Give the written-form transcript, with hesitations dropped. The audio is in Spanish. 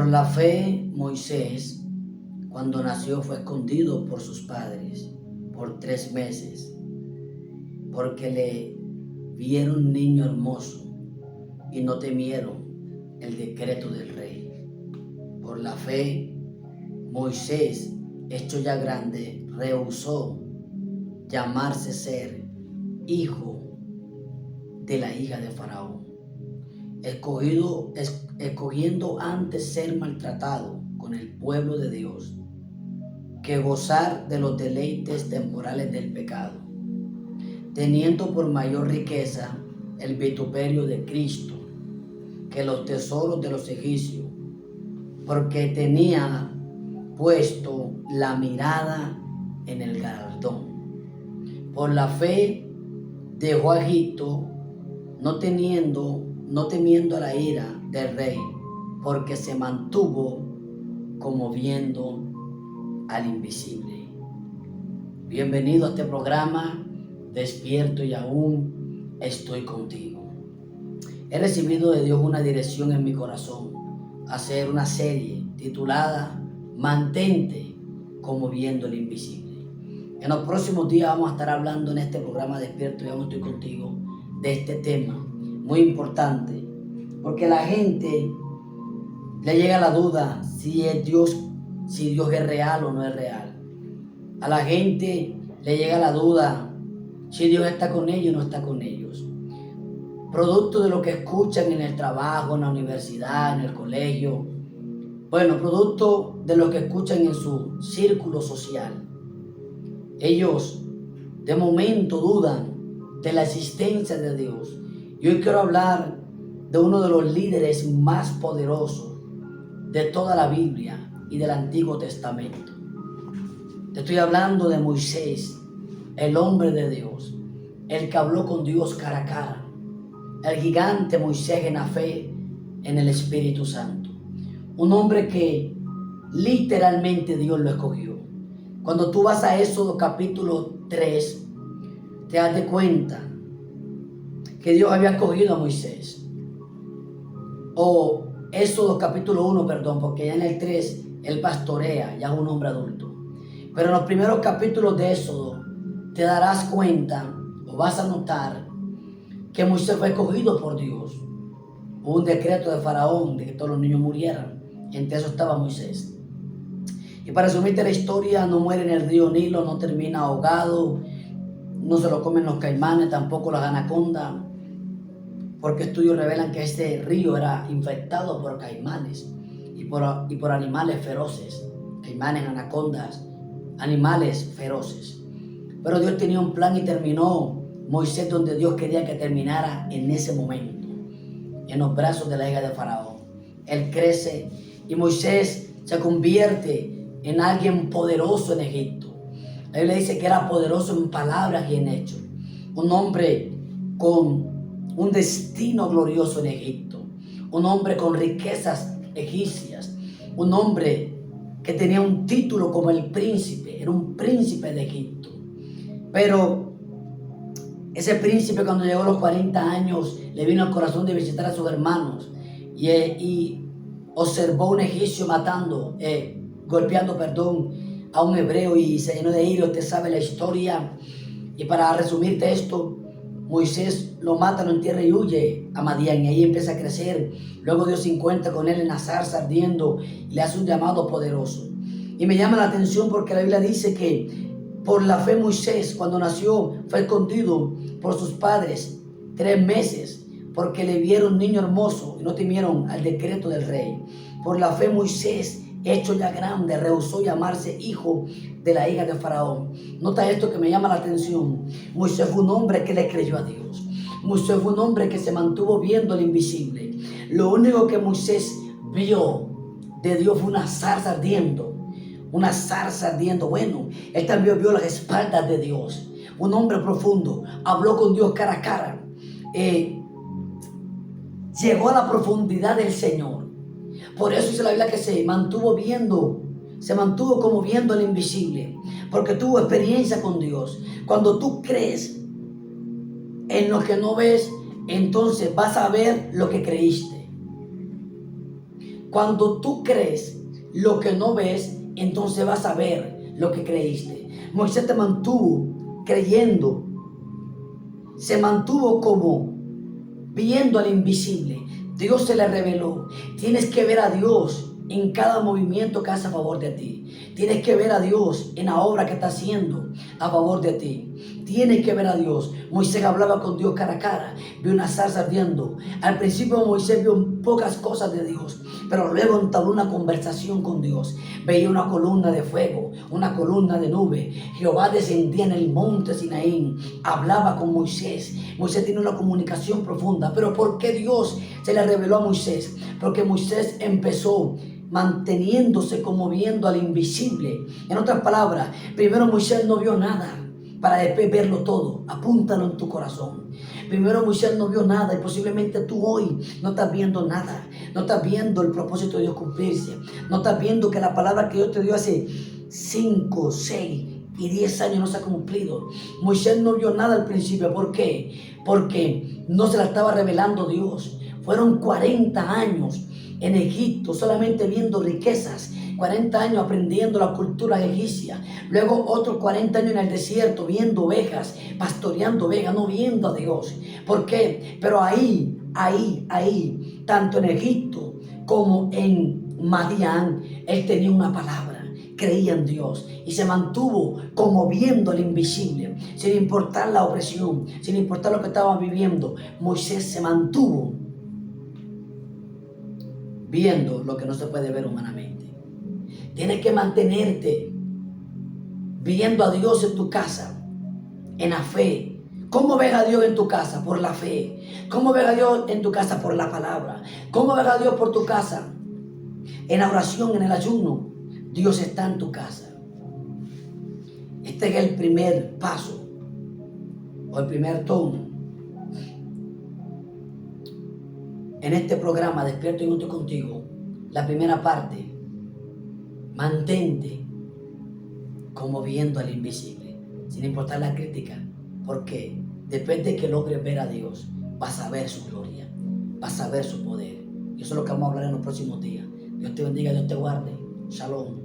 Por la fe, Moisés, cuando nació, fue escondido por sus padres por 3 meses, porque le vieron un niño hermoso y no temieron el decreto del rey. Por la fe, Moisés, hecho ya grande, rehusó llamarse ser hijo de la hija de Faraón, escogiendo antes ser maltratado con el pueblo de Dios que gozar de los deleites temporales del pecado, teniendo por mayor riqueza el vituperio de Cristo que los tesoros de los egipcios, porque tenía puesto la mirada en el galardón. Por la fe dejó a Egipto, no temiendo a la ira del rey, porque se mantuvo como viendo al invisible. Bienvenido a este programa, Despierto y aún estoy contigo. He recibido de Dios una dirección en mi corazón, hacer una serie titulada Mantente como viendo el invisible. En los próximos días vamos a estar hablando en este programa Despierto y aún estoy contigo de este tema muy importante, porque a la gente le llega la duda si Dios es real o no es real. A la gente le llega la duda si Dios está con ellos o no está con ellos. Producto de lo que escuchan en el trabajo, en la universidad, en el colegio. Bueno, producto de lo que escuchan en su círculo social. Ellos de momento dudan de la existencia de Dios. Y hoy quiero hablar de uno de los líderes más poderosos de toda la Biblia y del Antiguo Testamento. Te estoy hablando de Moisés, el hombre de Dios, el que habló con Dios cara a cara, el gigante Moisés en la fe, en el Espíritu Santo. Un hombre que literalmente Dios lo escogió. Cuando tú vas a Éxodo capítulo 3, te das de cuenta que Dios había escogido a Moisés. O Éxodo capítulo 1, porque ya en el 3 él pastorea, ya es un hombre adulto. Pero en los primeros capítulos de Éxodo te darás cuenta o vas a notar que Moisés fue escogido por Dios. Hubo un decreto de Faraón de que todos los niños murieran. Entre eso estaba Moisés. Y para resumirte la historia, no muere en el río Nilo, no termina ahogado, no se lo comen los caimanes, tampoco las anacondas, porque estudios revelan que este río era infectado por caimanes y por animales feroces, caimanes, anacondas, animales feroces. Pero Dios tenía un plan y terminó Moisés donde Dios quería que terminara en ese momento, en los brazos de la hija de Faraón. Él crece y Moisés se convierte en alguien poderoso en Egipto. La Biblia dice que era poderoso en palabras y en hechos. Un hombre con un destino glorioso en Egipto. Un hombre con riquezas egipcias. Un hombre que tenía un título como el príncipe. Era un príncipe de Egipto. Pero ese príncipe, cuando llegó a los 40 años, le vino al corazón de visitar a sus hermanos y observó un egipcio golpeando a un hebreo y se llenó de ira. Usted sabe la historia. Y para resumirte esto, Moisés lo mata, lo entierra y huye a Madián, y ahí empieza a crecer. Luego Dios se encuentra con él en la zarza ardiendo y le hace un llamado poderoso. Y me llama la atención porque la Biblia dice que por la fe Moisés, cuando nació, fue escondido por sus padres 3 meses, porque le vieron un niño hermoso y no temieron al decreto del rey. Por la fe Moisés, hecho ya grande, rehusó llamarse hijo de la hija de Faraón. Nota esto que me llama la atención. Moisés fue un hombre que le creyó a Dios. Moisés fue un hombre que se mantuvo viendo el invisible. Lo único que Moisés vio de Dios fue una zarza ardiendo. Una zarza ardiendo. Bueno, él también vio las espaldas de Dios. Un hombre profundo. Habló con Dios cara a cara. Llegó a la profundidad del Señor. Por eso dice la Biblia que se mantuvo como viendo el invisible, porque tuvo experiencia con Dios. Cuando tú crees en lo que no ves, entonces vas a ver lo que creíste. Cuando tú crees lo que no ves, entonces vas a ver lo que creíste. Moisés te mantuvo creyendo, se mantuvo como viendo al invisible. Dios se le reveló. Tienes que ver a Dios en cada movimiento que hace a favor de ti. Tienes que ver a Dios en la obra que está haciendo a favor de ti. Tienes que ver a Dios. Moisés hablaba con Dios cara a cara. Vio una zarza ardiendo. Al principio Moisés vio pocas cosas de Dios, pero luego entabló una conversación con Dios. Veía una columna de fuego, una columna de nube. Jehová descendía en el monte Sinaí. Hablaba con Moisés. Moisés tiene una comunicación profunda. Pero ¿por qué Dios se le reveló a Moisés? Porque Moisés empezó manteniéndose como viendo al invisible. En otras palabras, primero Moisés no vio nada para después verlo todo. Apúntalo en tu corazón. Primero Moisés no vio nada y posiblemente tú hoy no estás viendo nada. No estás viendo el propósito de Dios cumplirse. No estás viendo que la palabra que Dios te dio hace 5, 6 y 10 años no se ha cumplido. Moisés no vio nada al principio. ¿Por qué? Porque no se la estaba revelando Dios. Fueron 40 años en Egipto solamente viendo riquezas, 40 años aprendiendo la cultura egipcia, luego otros 40 años en el desierto viendo ovejas, pastoreando ovejas, no viendo a Dios. ¿Por qué? Pero ahí, tanto en Egipto como en Madián, él tenía una palabra, creía en Dios y se mantuvo como viendo al invisible, sin importar la opresión, sin importar lo que estaba viviendo. Moisés se mantuvo viendo lo que no se puede ver humanamente. Tienes que mantenerte viendo a Dios en tu casa, en la fe. ¿Cómo ves a Dios en tu casa? Por la fe. ¿Cómo ves a Dios en tu casa? Por la palabra. ¿Cómo ves a Dios por tu casa? En la oración, en el ayuno. Dios está en tu casa. Este es el primer paso o el primer tono en este programa Despierto y Junto Contigo. La primera parte: mantente como viendo al invisible, sin importar la crítica, porque después de que logres ver a Dios, vas a ver su gloria, vas a ver su poder. Y eso es lo que vamos a hablar en los próximos días. Dios te bendiga, Dios te guarde. Shalom.